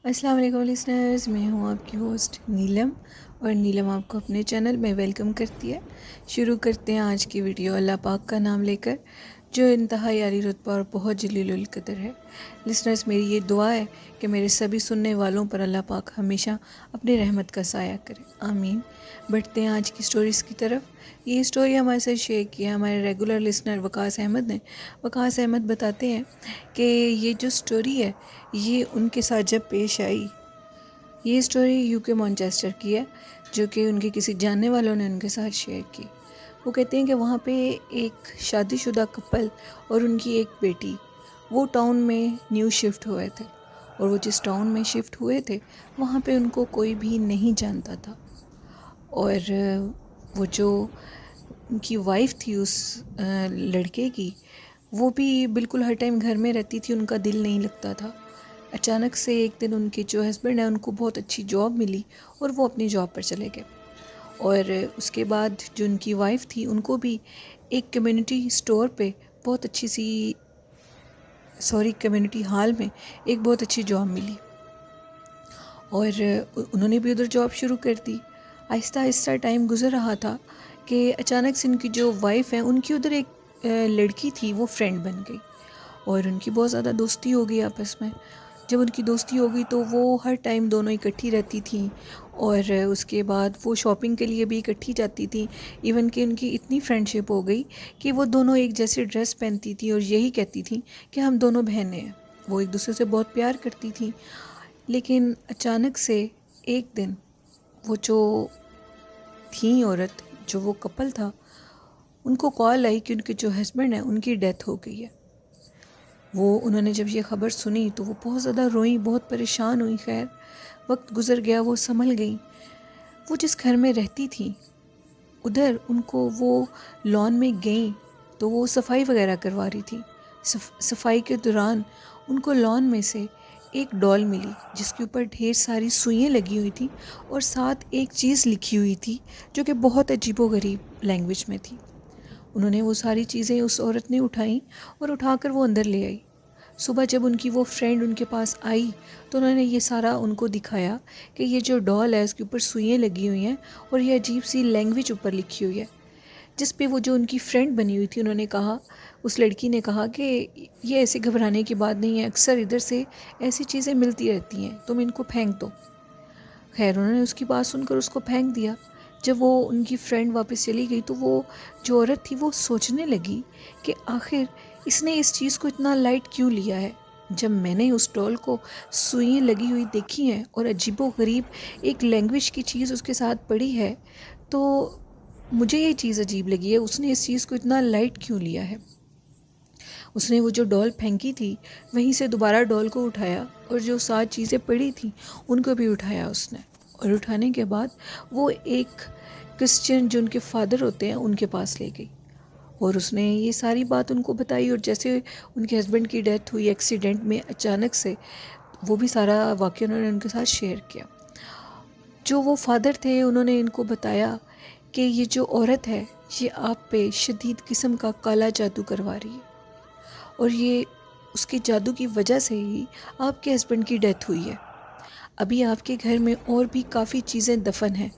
السلام علیکم لسنرز، میں ہوں آپ کی ہوسٹ نیلم، اور نیلم آپ کو اپنے چینل میں ویلکم کرتی ہے۔ شروع کرتے ہیں آج کی ویڈیو اللہ پاک کا نام لے کر، جو انتہائی عالی رتبہ اور بہت جلیل القدر ہے۔ لسنرز، میری یہ دعا ہے کہ میرے سبھی سننے والوں پر اللہ پاک ہمیشہ اپنی رحمت کا سایہ کرے، آمین۔ بڑھتے ہیں آج کی سٹوریز کی طرف۔ یہ سٹوری ہمارے ساتھ شیئر کی ہے ہمارے ریگولر لسنر وقاص احمد نے۔ وقاص احمد بتاتے ہیں کہ یہ جو سٹوری ہے یہ ان کے ساتھ جب پیش آئی، یہ سٹوری یو کے مانچسٹر کی ہے، جو کہ ان کے کسی جاننے والوں نے ان کے ساتھ شیئر کی۔ وہ کہتے ہیں کہ وہاں پہ ایک شادی شدہ کپل اور ان کی ایک بیٹی وہ ٹاؤن میں نیو شفٹ ہوئے تھے، اور وہ جس ٹاؤن میں شفٹ ہوئے تھے وہاں پہ ان کو کوئی بھی نہیں جانتا تھا، اور وہ جو ان کی وائف تھی اس لڑکے کی، وہ بھی بالکل ہر ٹائم گھر میں رہتی تھی، ان کا دل نہیں لگتا تھا۔ اچانک سے ایک دن ان کے جو ہسبینڈ ہیں ان کو بہت اچھی جاب ملی اور وہ اپنی جاب پر چلے گئے، اور اس کے بعد جو ان کی وائف تھی ان کو بھی ایک کمیونٹی سٹور پہ بہت اچھی سی کمیونٹی ہال میں ایک بہت اچھی جاب ملی، اور انہوں نے بھی ادھر جاب شروع کر دی۔ آہستہ آہستہ ٹائم گزر رہا تھا کہ اچانک سے ان کی جو وائف ہیں ان کی ادھر ایک لڑکی تھی، وہ فرینڈ بن گئی، اور ان کی بہت زیادہ دوستی ہو گئی آپس میں۔ جب ان کی دوستی ہو گئی تو وہ ہر ٹائم دونوں اکٹھی رہتی تھیں، اور اس کے بعد وہ شاپنگ کے لیے بھی اکٹھی جاتی تھیں، ایون کہ ان کی اتنی فرینڈ شپ ہو گئی کہ وہ دونوں ایک جیسے ڈریس پہنتی تھیں اور یہی کہتی تھیں کہ ہم دونوں بہنیں ہیں۔ وہ ایک دوسرے سے بہت پیار کرتی تھیں، لیکن اچانک سے ایک دن وہ جو تھیں عورت، جو وہ کپل تھا، ان کو کال آئی کہ ان کے جو ہسبینڈ ہیں ان کی ڈیتھ ہو گئی ہے۔ انہوں نے جب یہ خبر سنی تو وہ بہت زیادہ روئیں، بہت پریشان ہوئیں۔ خیر وقت گزر گیا، وہ سنبھل گئیں۔ وہ جس گھر میں رہتی تھیں ادھر ان کو وہ لان میں گئیں تو وہ صفائی وغیرہ کروا رہی تھی۔ صفائی کے دوران ان کو لان میں سے ایک ڈال ملی جس کے اوپر ڈھیر ساری سوئیاں لگی ہوئی تھیں، اور ساتھ ایک چیز لکھی ہوئی تھی جو کہ بہت عجیب و غریب لینگویج میں تھی۔ انہوں نے وہ ساری چیزیں اس عورت نے اٹھائیں اور اٹھا کر وہ اندر لے آئی۔ صبح جب ان کی وہ فرینڈ ان کے پاس آئی تو انہوں نے یہ سارا ان کو دکھایا کہ یہ جو ڈال ہے اس کے اوپر سوئیاں لگی ہوئی ہیں اور یہ عجیب سی لینگویج اوپر لکھی ہوئی ہے، جس پہ وہ جو ان کی فرینڈ بنی ہوئی تھی انہوں نے کہا، اس لڑکی نے کہا کہ یہ ایسے گھبرانے کی بات نہیں ہے، اکثر ادھر سے ایسی چیزیں ملتی رہتی ہیں، تم ان کو پھینک دو۔ خیر انہوں نے اس کی بات سن کر اس کو پھینک دیا۔ جب وہ ان کی فرینڈ واپس چلی گئی تو وہ جو عورت تھی وہ سوچنے لگی کہ آخر اس نے اس چیز کو اتنا لائٹ کیوں لیا ہے۔ جب میں نے اس ڈال کو سوئیں لگی ہوئی دیکھی ہیں اور عجیب و غریب ایک لینگویج کی چیز اس کے ساتھ پڑی ہے تو مجھے یہ چیز عجیب لگی ہے، اس نے اس چیز کو اتنا لائٹ کیوں لیا ہے۔ اس نے وہ جو ڈال پھینکی تھی وہیں سے دوبارہ ڈال کو اٹھایا، اور جو 7 چیزیں پڑی تھیں ان کو بھی اٹھایا اس نے، اور اٹھانے کے بعد وہ ایک کرسچن جو ان کے فادر ہوتے ہیں ان کے پاس لے گئی، اور اس نے یہ ساری بات ان کو بتائی، اور جیسے ان کے ہسبینڈ کی ڈیتھ ہوئی ایکسیڈنٹ میں اچانک سے، وہ بھی سارا واقعہ انہوں نے ان کے ساتھ شیئر کیا۔ جو وہ فادر تھے انہوں نے ان کو بتایا کہ یہ جو عورت ہے یہ آپ پہ شدید قسم کا کالا جادو کروا رہی ہے، اور یہ اس کے جادو کی وجہ سے ہی آپ کے ہسبینڈ کی ڈیتھ ہوئی ہے۔ ابھی آپ کے گھر میں اور بھی کافی چیزیں دفن ہیں۔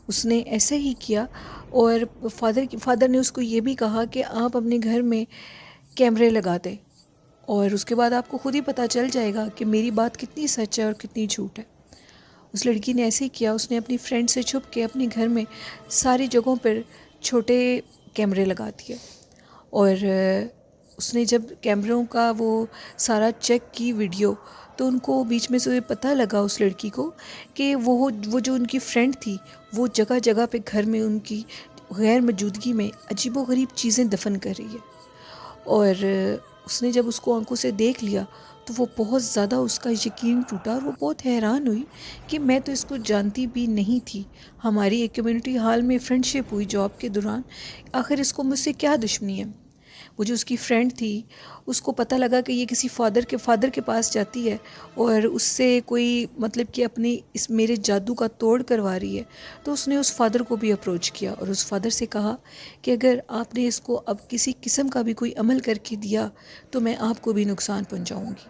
اس نے ایسے ہی کیا، اور فادر نے اس کو یہ بھی کہا کہ آپ اپنے گھر میں کیمرے لگا دیں، اور اس کے بعد آپ کو خود ہی پتہ چل جائے گا کہ میری بات کتنی سچ ہے اور کتنی جھوٹ ہے۔ اس لڑکی نے ایسے ہی کیا، اس نے اپنی فرینڈ سے چھپ کے اپنے گھر میں ساری جگہوں پر چھوٹے کیمرے لگا دیے، اور اس نے جب کیمروں کا وہ سارا چیک کی ویڈیو تو ان کو بیچ میں سے پتہ لگا اس لڑکی کو کہ وہ جو ان کی فرینڈ تھی وہ جگہ جگہ پہ گھر میں ان کی غیر موجودگی میں عجیب و غریب چیزیں دفن کر رہی ہے، اور اس نے جب اس کو آنکھوں سے دیکھ لیا تو وہ بہت زیادہ اس کا یقین ٹوٹا، اور وہ بہت حیران ہوئی کہ میں تو اس کو جانتی بھی نہیں تھی، ہماری ایک کمیونٹی ہال میں فرینڈ شپ ہوئی جاب کے دوران، آخر اس کو مجھ سے کیا دشمنی ہے۔ وہ جو اس کی فرینڈ تھی اس کو پتہ لگا کہ یہ کسی فادر کے پاس جاتی ہے اور اس سے کوئی مطلب کہ اپنی اس میرے جادو کا توڑ کروا رہی ہے، تو اس نے اس فادر کو بھی اپروچ کیا اور اس فادر سے کہا کہ اگر آپ نے اس کو اب کسی قسم کا بھی کوئی عمل کر کے دیا تو میں آپ کو بھی نقصان پہنچاؤں گی۔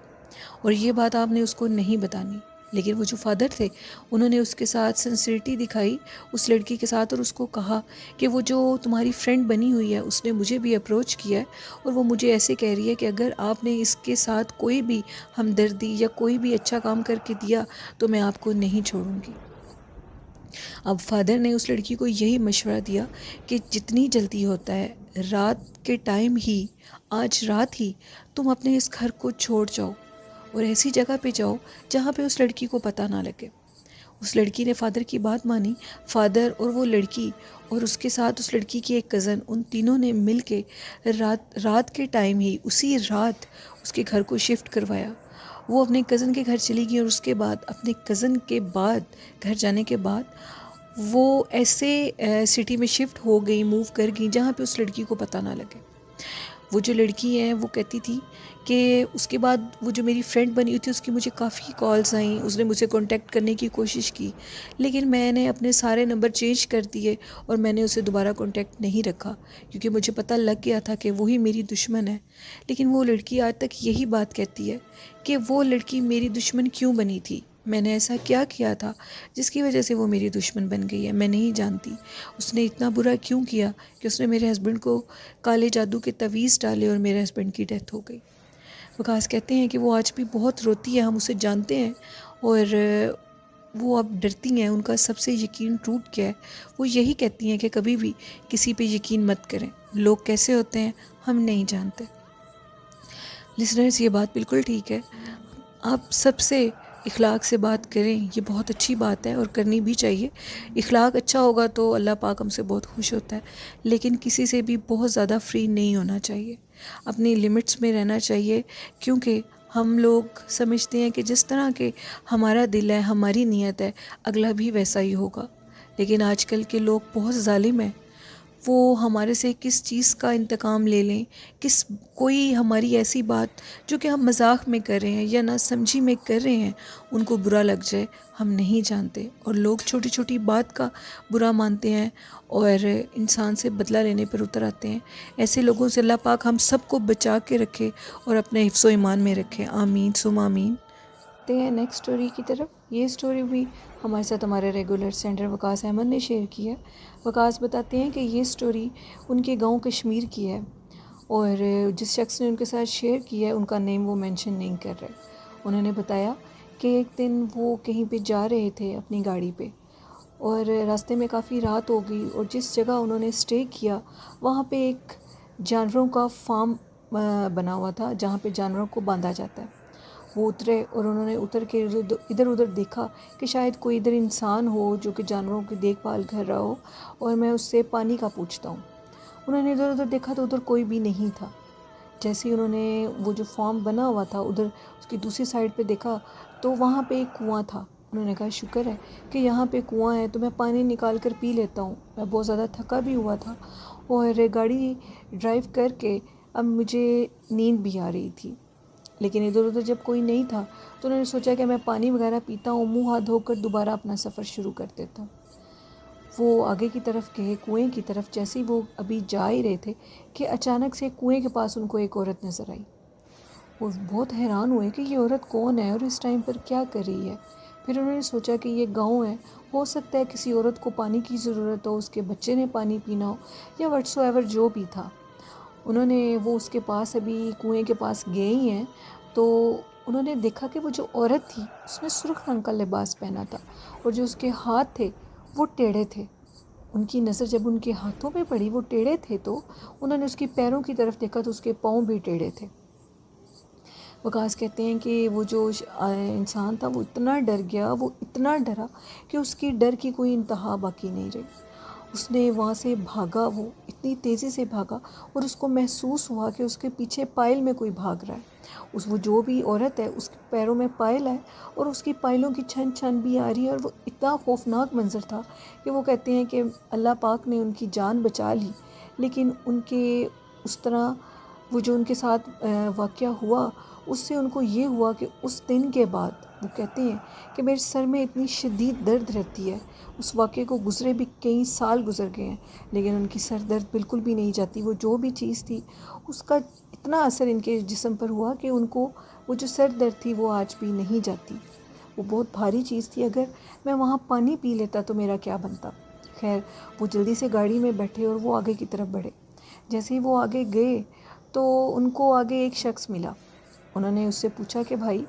اور یہ بات آپ نے اس کو نہیں بتانی. لیکن وہ جو فادر تھے انہوں نے اس کے ساتھ سنسیئرٹی دکھائی اس لڑکی کے ساتھ، اور اس کو کہا کہ وہ جو تمہاری فرینڈ بنی ہوئی ہے اس نے مجھے بھی اپروچ کیا ہے، اور وہ مجھے ایسے کہہ رہی ہے کہ اگر آپ نے اس کے ساتھ کوئی بھی ہمدردی یا کوئی بھی اچھا کام کر کے دیا تو میں آپ کو نہیں چھوڑوں گی. اب فادر نے اس لڑکی کو یہی مشورہ دیا کہ جتنی جلدی ہوتا ہے رات کے ٹائم ہی، آج رات ہی تم اپنے اس گھر کو چھوڑ جاؤ اور ایسی جگہ پہ جاؤ جہاں پہ اس لڑکی کو پتہ نہ لگے. اس لڑکی نے فادر کی بات مانی. فادر اور وہ لڑکی اور اس کے ساتھ اس لڑکی کی ایک کزن، ان تینوں نے مل کے رات کے ٹائم ہی اسی رات اس کے گھر کو شفٹ کروایا. وہ اپنے کزن کے گھر چلی گئی، اور اس کے بعد اپنے کزن کے بعد گھر جانے کے بعد وہ ایسے سٹی میں شفٹ ہو گئی، موو کر گئی جہاں پہ اس لڑکی کو پتہ نہ لگے. وہ جو لڑکی ہے وہ کہتی تھی کہ اس کے بعد وہ جو میری فرینڈ بنی ہوئی تھی اس کی مجھے کافی کالز آئیں، اس نے مجھے کانٹیکٹ کرنے کی کوشش کی، لیکن میں نے اپنے سارے نمبر چینج کر دیے اور میں نے اسے دوبارہ کانٹیکٹ نہیں رکھا کیونکہ مجھے پتہ لگ گیا تھا کہ وہی میری دشمن ہے. لیکن وہ لڑکی آج تک یہی بات کہتی ہے کہ وہ لڑکی میری دشمن کیوں بنی تھی، میں نے ایسا کیا کیا تھا جس کی وجہ سے وہ میری دشمن بن گئی ہے، میں نہیں جانتی اس نے اتنا برا کیوں کیا کہ اس نے میرے ہسبینڈ کو کالے جادو کے تعویذ ڈالے اور میرے ہسبینڈ کی ڈیتھ ہو گئی. وقاص کہتے ہیں کہ وہ آج بھی بہت روتی ہے، ہم اسے جانتے ہیں، اور وہ اب ڈرتی ہیں، ان کا سب سے یقین ٹوٹ گیا ہے. وہ یہی کہتی ہیں کہ کبھی بھی کسی پہ یقین مت کریں، لوگ کیسے ہوتے ہیں ہم نہیں جانتے. لسنرز، یہ بات بالکل ٹھیک ہے، آپ سب سے اخلاق سے بات کریں، یہ بہت اچھی بات ہے اور کرنی بھی چاہیے. اخلاق اچھا ہوگا تو اللہ پاک ہم سے بہت خوش ہوتا ہے، لیکن کسی سے بھی بہت زیادہ فری نہیں ہونا چاہیے، اپنی لمٹس میں رہنا چاہیے، کیونکہ ہم لوگ سمجھتے ہیں کہ جس طرح کے ہمارا دل ہے، ہماری نیت ہے، اگلا بھی ویسا ہی ہوگا. لیکن آج کل کے لوگ بہت ظالم ہیں، وہ ہمارے سے کس چیز کا انتقام لے لیں، کوئی ہماری ایسی بات جو کہ ہم مذاق میں کر رہے ہیں یا نہ سمجھی میں کر رہے ہیں ان کو برا لگ جائے، ہم نہیں جانتے. اور لوگ چھوٹی چھوٹی بات کا برا مانتے ہیں اور انسان سے بدلہ لینے پر اتر آتے ہیں. ایسے لوگوں سے اللہ پاک ہم سب کو بچا کے رکھے اور اپنے حفظ و ایمان میں رکھے، آمین ثم آمین. ہیں نیکسٹ سٹوری کی طرف. یہ سٹوری بھی ہمارے ساتھ ہمارے ریگولر سینڈر وقاص احمد نے شیئر کی ہے. وقاص بتاتے ہیں کہ یہ سٹوری ان کے گاؤں کشمیر کی ہے، اور جس شخص نے ان کے ساتھ شیئر کی ہے ان کا نیم وہ مینشن نہیں کر رہے. انہوں نے بتایا کہ ایک دن وہ کہیں پہ جا رہے تھے اپنی گاڑی پہ، اور راستے میں کافی رات ہو گئی، اور جس جگہ انہوں نے سٹے کیا وہاں پہ ایک جانوروں کا فارم بنا ہوا تھا جہاں پہ جانوروں کو باندھا جاتا ہے. وہ اترے اور انہوں نے اتر کے ادھر ادھر دیکھا کہ شاید کوئی ادھر انسان ہو جو کہ جانوروں کی دیکھ بھال کر رہا ہو، اور میں اس سے پانی کا پوچھتا ہوں. انہوں نے ادھر ادھر دیکھا تو ادھر کوئی بھی نہیں تھا. جیسے ہی انہوں نے وہ جو فارم بنا ہوا تھا ادھر اس کی دوسری سائڈ پہ دیکھا تو وہاں پہ ایک کنواں تھا. انہوں نے کہا شکر ہے کہ یہاں پہ کنواں ہے تو میں پانی نکال کر پی لیتا ہوں، میں بہت زیادہ تھکا بھی ہوا تھا اور گاڑی ڈرائیو کر کے اب مجھے نیند بھی آ رہی تھی. لیکن ادھر ادھر جب کوئی نہیں تھا تو انہوں نے سوچا کہ میں پانی وغیرہ پیتا ہوں، منہ ہاتھ دھو کر دوبارہ اپنا سفر شروع کر دیتا ہوں. وہ آگے کی طرف گئے، کنویں کی طرف. جیسے ہی وہ ابھی جا ہی رہے تھے کہ اچانک سے کنویں کے پاس ان کو ایک عورت نظر آئی. وہ بہت حیران ہوئے کہ یہ عورت کون ہے اور اس ٹائم پر کیا کر رہی ہے. پھر انہوں نے سوچا کہ یہ گاؤں ہے، ہو سکتا ہے کسی عورت کو پانی کی ضرورت ہو، اس کے بچے نے پانی پینا ہو یا وٹس ایور جو بھی تھا. انہوں نے وہ اس کے پاس ابھی کنویں کے پاس گئے ہی ہیں تو انہوں نے دیکھا کہ وہ جو عورت تھی اس نے سرخ رنگ کا لباس پہنا تھا اور جو اس کے ہاتھ تھے وہ ٹیڑھے تھے. ان کی نظر جب ان کے ہاتھوں پہ پڑی، وہ ٹیڑھے تھے، تو انہوں نے اس کی پیروں کی طرف دیکھا تو اس کے پاؤں بھی ٹیڑھے تھے. وقاص کہتے ہیں کہ وہ جو انسان تھا وہ اتنا ڈر گیا، وہ اتنا ڈرا کہ اس کی ڈر کی کوئی انتہا باقی نہیں رہی. اس نے وہاں سے بھاگا، وہ اتنی تیزی سے بھاگا اور اس کو محسوس ہوا کہ اس کے پیچھے پائل میں کوئی بھاگ رہا ہے. وہ جو بھی عورت ہے اس کے پیروں میں پائل ہے اور اس کی پائلوں کی چھن چھن بھی آ رہی ہے، اور وہ اتنا خوفناک منظر تھا کہ وہ کہتے ہیں کہ اللہ پاک نے ان کی جان بچا لی. لیکن ان کے اس طرح وہ جو ان کے ساتھ واقعہ ہوا اس سے ان کو یہ ہوا کہ اس دن کے بعد وہ کہتے ہیں کہ میرے سر میں اتنی شدید درد رہتی ہے. اس واقعے کو گزرے بھی کئی سال گزر گئے ہیں لیکن ان کی سر درد بالکل بھی نہیں جاتی. وہ جو بھی چیز تھی اس کا اتنا اثر ان کے جسم پر ہوا کہ ان کو وہ جو سر درد تھی وہ آج بھی نہیں جاتی. وہ بہت بھاری چیز تھی. اگر میں وہاں پانی پی لیتا تو میرا کیا بنتا. خیر وہ جلدی سے گاڑی میں بیٹھے اور وہ آگے کی طرف بڑھے. جیسے ہی وہ آگے گئے تو ان کو آگے ایک شخص ملا. انہوں نے اس سے پوچھا کہ بھائی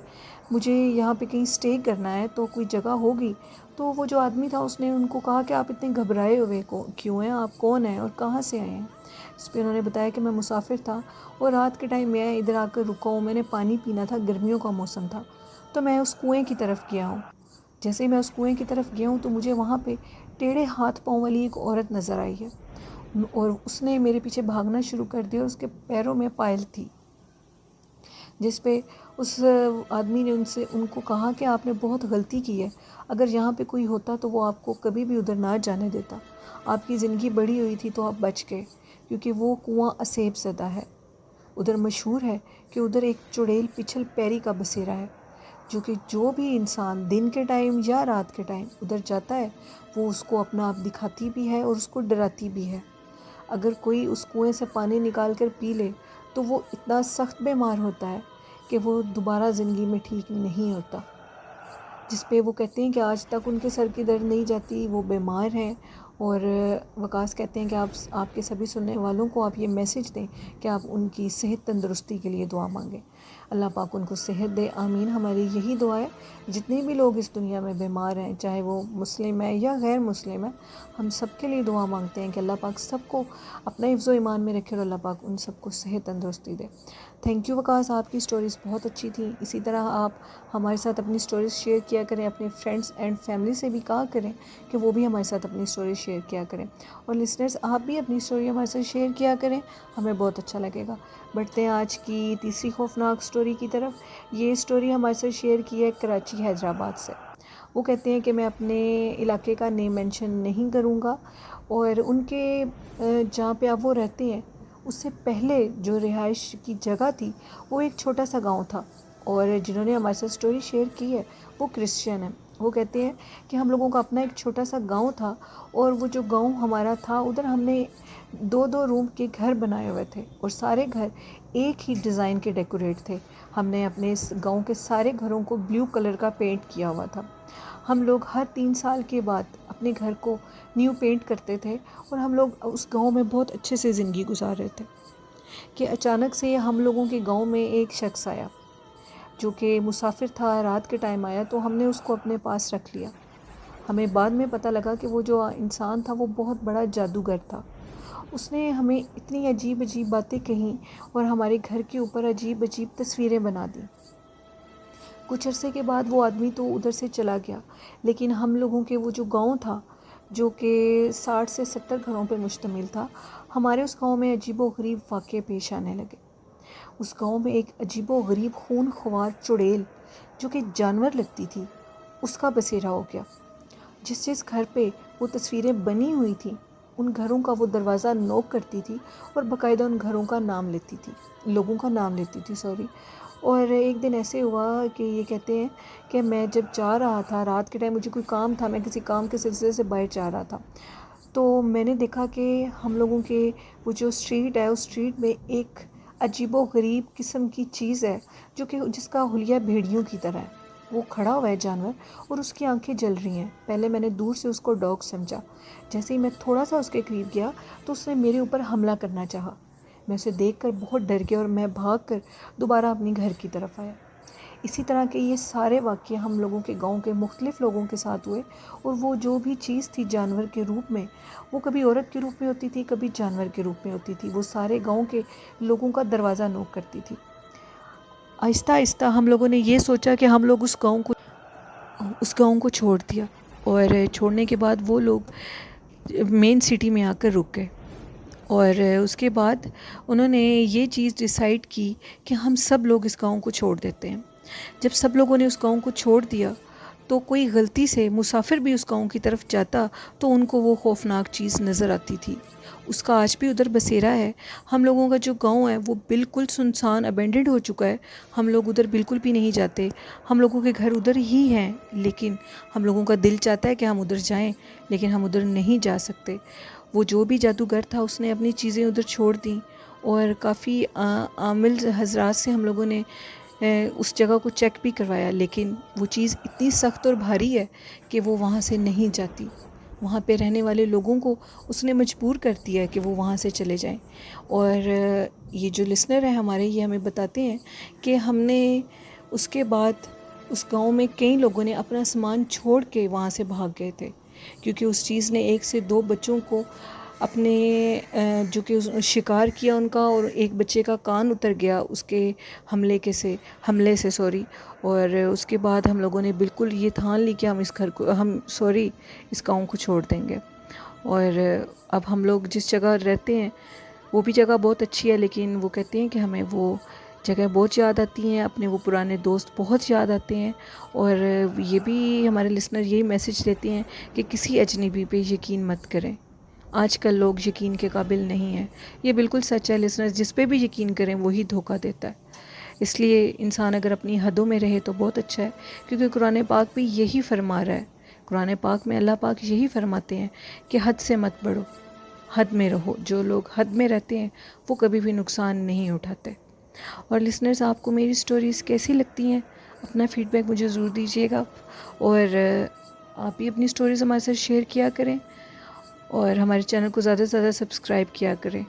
مجھے یہاں پہ کہیں اسٹے کرنا ہے تو کوئی جگہ ہوگی. تو وہ جو آدمی تھا اس نے ان کو کہا کہ آپ اتنے گھبرائے ہوئے کیوں ہیں, آپ کون ہیں اور کہاں سے آئے ہیں. اس پہ انہوں نے بتایا کہ میں مسافر تھا اور رات کے ٹائم میں ادھر آ کر رکا ہوں, میں نے پانی پینا تھا, گرمیوں کا موسم تھا تو میں اس کنویں کی طرف گیا ہوں. جیسے ہی میں اس کنویں کی طرف گیا ہوں تو مجھے وہاں پہ ٹیڑھے ہاتھ پاؤں والی ایک عورت نظر آئی ہے اور اس نے میرے پیچھے بھاگنا شروع کر دیا اور اس کے پیروں میں پائل تھی. جس پہ اس آدمی نے ان کو کہا کہ آپ نے بہت غلطی کی ہے, اگر یہاں پہ کوئی ہوتا تو وہ آپ کو کبھی بھی ادھر نہ جانے دیتا. آپ کی زندگی بڑی ہوئی تھی تو آپ بچ گئے, کیونکہ وہ کنواں اسیب زدہ ہے. ادھر مشہور ہے کہ ادھر ایک چڑیل پچھل پیری کا بسیرا ہے, جو بھی انسان دن کے ٹائم یا رات کے ٹائم ادھر جاتا ہے وہ اس کو اپنا آپ دکھاتی بھی ہے اور اس کو ڈراتی بھی ہے. اگر کوئی اس کنویں سے پانی نکال کر پی لے تو وہ اتنا سخت بیمار ہوتا ہے کہ وہ دوبارہ زندگی میں ٹھیک نہیں ہوتا. جس پہ وہ کہتے ہیں کہ آج تک ان کے سر کی درد نہیں جاتی, وہ بیمار ہیں. اور وقاص کہتے ہیں کہ آپ کے سبھی سننے والوں کو آپ یہ میسیج دیں کہ آپ ان کی صحت تندرستی کے لیے دعا مانگیں. اللہ پاک ان کو صحت دے, آمین. ہماری یہی دعا ہے جتنے بھی لوگ اس دنیا میں بیمار ہیں, چاہے وہ مسلم ہیں یا غیر مسلم ہیں, ہم سب کے لیے دعا مانگتے ہیں کہ اللہ پاک سب کو اپنا حفظ و ایمان میں رکھے اور اللہ پاک ان سب کو صحت تندرستی دے. تھینک یو وقاص, آپ کی سٹوریز بہت اچھی تھیں. اسی طرح آپ ہمارے ساتھ اپنی سٹوریز شیئر کیا کریں, اپنے فرینڈس اینڈ فیملی سے بھی کہا کریں کہ وہ بھی ہمارے ساتھ اپنی سٹوریز شیئر کیا کریں. اور لسنرز آپ بھی اپنی سٹوری ہمارے ساتھ شیئر کیا کریں, ہمیں بہت اچھا لگے گا. بڑھتے ہیں آج کی تیسری خوفناک سٹوری کی طرف. یہ سٹوری ہمارے ساتھ شیئر کی ہے کراچی حیدرآباد سے. وہ کہتے ہیں کہ میں اپنے علاقے کا نیم مینشن نہیں کروں گا, اور ان کے جہاں پہ اب وہ رہتے ہیں اس سے پہلے جو رہائش کی جگہ تھی وہ ایک چھوٹا سا گاؤں تھا, اور جنہوں نے ہمارے ساتھ سٹوری شیئر کی ہے وہ کرسچین ہیں. وہ کہتے ہیں کہ ہم لوگوں کا اپنا ایک چھوٹا سا گاؤں تھا, اور وہ جو گاؤں ہمارا تھا ادھر ہم نے 2 روم کے گھر بنائے ہوئے تھے, اور سارے گھر ایک ہی ڈیزائن کے ڈیکوریٹ تھے. ہم نے اپنے اس گاؤں کے سارے گھروں کو بلیو کلر کا پینٹ کیا ہوا تھا. ہم لوگ ہر 3 سال کے بعد اپنے گھر کو نیو پینٹ کرتے تھے, اور ہم لوگ اس گاؤں میں بہت اچھے سے زندگی گزار رہے تھے. کہ اچانک سے ہم لوگوں کے گاؤں میں ایک شخص آیا جو کہ مسافر تھا, رات کے ٹائم آیا, تو ہم نے اس کو اپنے پاس رکھ لیا. ہمیں بعد میں پتہ لگا کہ وہ جو انسان تھا وہ بہت بڑا جادوگر تھا. اس نے ہمیں اتنی عجیب عجیب باتیں کہیں اور ہمارے گھر کے اوپر عجیب عجیب تصویریں بنا دیں. کچھ عرصے کے بعد وہ آدمی تو ادھر سے چلا گیا, لیکن ہم لوگوں کے وہ جو گاؤں تھا جو کہ 60 سے 70 گھروں پہ مشتمل تھا, ہمارے اس گاؤں میں عجیب و غریب واقعے پیش آنے لگے. اس گاؤں میں ایک عجیب و غریب خون خوار چڑیل جو کہ جانور لگتی تھی اس کا بسیرا ہو گیا. جس گھر پہ وہ تصویریں بنی ہوئی تھیں ان گھروں کا وہ دروازہ نوک کرتی تھی اور باقاعدہ ان گھروں کا نام لیتی تھی, لوگوں کا نام لیتی تھی اور ایک دن ایسے ہوا کہ یہ کہتے ہیں کہ میں جب جا رہا تھا رات کے ٹائم, مجھے کوئی کام تھا, میں کسی کام کے سلسلے سے باہر جا رہا تھا, تو میں نے دیکھا کہ ہم لوگوں کے وہ جو اسٹریٹ ہے اس اسٹریٹ میں ایک عجیب و غریب قسم کی چیز ہے جو کہ جس کا حلیہ بھیڑیوں کی طرح ہے. وہ کھڑا ہوا ہے جانور, اور اس کی آنکھیں جل رہی ہیں. پہلے میں نے دور سے اس کو ڈاگ سمجھا, جیسے ہی میں تھوڑا سا اس کے قریب گیا تو اس نے میرے اوپر حملہ کرنا چاہا. میں اسے دیکھ کر بہت ڈر گیا اور میں بھاگ کر دوبارہ اپنی گھر کی طرف آیا. اسی طرح کے یہ سارے واقعے ہم لوگوں کے گاؤں کے مختلف لوگوں کے ساتھ ہوئے, اور وہ جو بھی چیز تھی جانور کے روپ میں, وہ کبھی عورت کے روپ میں ہوتی تھی, کبھی جانور کے روپ میں ہوتی تھی. وہ سارے گاؤں کے لوگوں کا دروازہ نوک کرتی تھی. آہستہ آہستہ ہم لوگوں نے یہ سوچا کہ ہم لوگ اس گاؤں کو چھوڑ دیا, اور چھوڑنے کے بعد وہ لوگ مین سٹی میں آ کر رک گئے. اور اس کے بعد انہوں نے یہ چیز ڈیسائیڈ کی کہ ہم سب لوگ اس گاؤں کو چھوڑ دیتے ہیں. جب سب لوگوں نے اس گاؤں کو چھوڑ دیا تو کوئی غلطی سے مسافر بھی اس گاؤں کی طرف جاتا تو ان کو وہ خوفناک چیز نظر آتی تھی. اس کا آج بھی ادھر بسیرا ہے. ہم لوگوں کا جو گاؤں ہے وہ بالکل سنسان ابینڈنڈ ہو چکا ہے. ہم لوگ ادھر بالکل بھی نہیں جاتے. ہم لوگوں کے گھر ادھر ہی ہیں, لیکن ہم لوگوں کا دل چاہتا ہے کہ ہم ادھر جائیں, لیکن ہم ادھر نہیں جا سکتے. وہ جو بھی جادوگر تھا اس نے اپنی چیزیں ادھر چھوڑ دیں, اور کافی عامل حضرات سے ہم لوگوں نے اس جگہ کو چیک بھی کروایا، لیکن وہ چیز اتنی سخت اور بھاری ہے کہ وہ وہاں سے نہیں جاتی. وہاں پہ رہنے والے لوگوں کو اس نے مجبور کر دیا کہ وہ وہاں سے چلے جائیں. اور یہ جو لسنر ہیں ہمارے، یہ ہمیں بتاتے ہیں کہ ہم نے اس کے بعد اس گاؤں میں کئی لوگوں نے اپنا سامان چھوڑ کے وہاں سے بھاگ گئے تھے، کیونکہ اس چیز نے 1 سے 2 بچوں کو اپنے جو کہ شکار کیا ان کا، اور ایک بچے کا کان اتر گیا اس کے حملے سے سوری. اور اس کے بعد ہم لوگوں نے بالکل یہ ٹھان لی کہ ہم اس گاؤں کو چھوڑ دیں گے. اور اب ہم لوگ جس جگہ رہتے ہیں وہ بھی جگہ بہت اچھی ہے، لیکن وہ کہتے ہیں کہ ہمیں وہ جگہ بہت یاد آتی ہیں، اپنے وہ پرانے دوست بہت یاد آتے ہیں. اور یہ بھی ہمارے لسنر یہی میسج دیتے ہیں کہ کسی اجنبی پہ یقین مت کریں. آج کل لوگ یقین کے قابل نہیں ہیں. یہ بالکل سچ ہے لسنر، جس پہ بھی یقین کریں وہی دھوکہ دیتا ہے. اس لیے انسان اگر اپنی حدوں میں رہے تو بہت اچھا ہے، کیونکہ قرآن پاک بھی یہی فرما رہا ہے. قرآن پاک میں اللہ پاک یہی فرماتے ہیں کہ حد سے مت بڑھو، حد میں رہو. جو لوگ حد میں رہتے ہیں وہ کبھی بھی نقصان نہیں اٹھاتے. اور لسنرز، آپ کو میری سٹوریز کیسی لگتی ہیں؟ اپنا فیڈ بیک مجھے ضرور دیجیے گا، اور آپ بھی اپنی سٹوریز ہمارے ساتھ شیئر کیا کریں، اور ہمارے چینل کو زیادہ سے زیادہ سبسکرائب کیا کریں.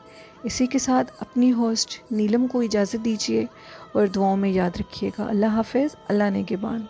اسی کے ساتھ اپنی ہوسٹ نیلم کو اجازت دیجیے، اور دعاؤں میں یاد رکھیے گا. اللہ حافظ. اللہ نگہبان.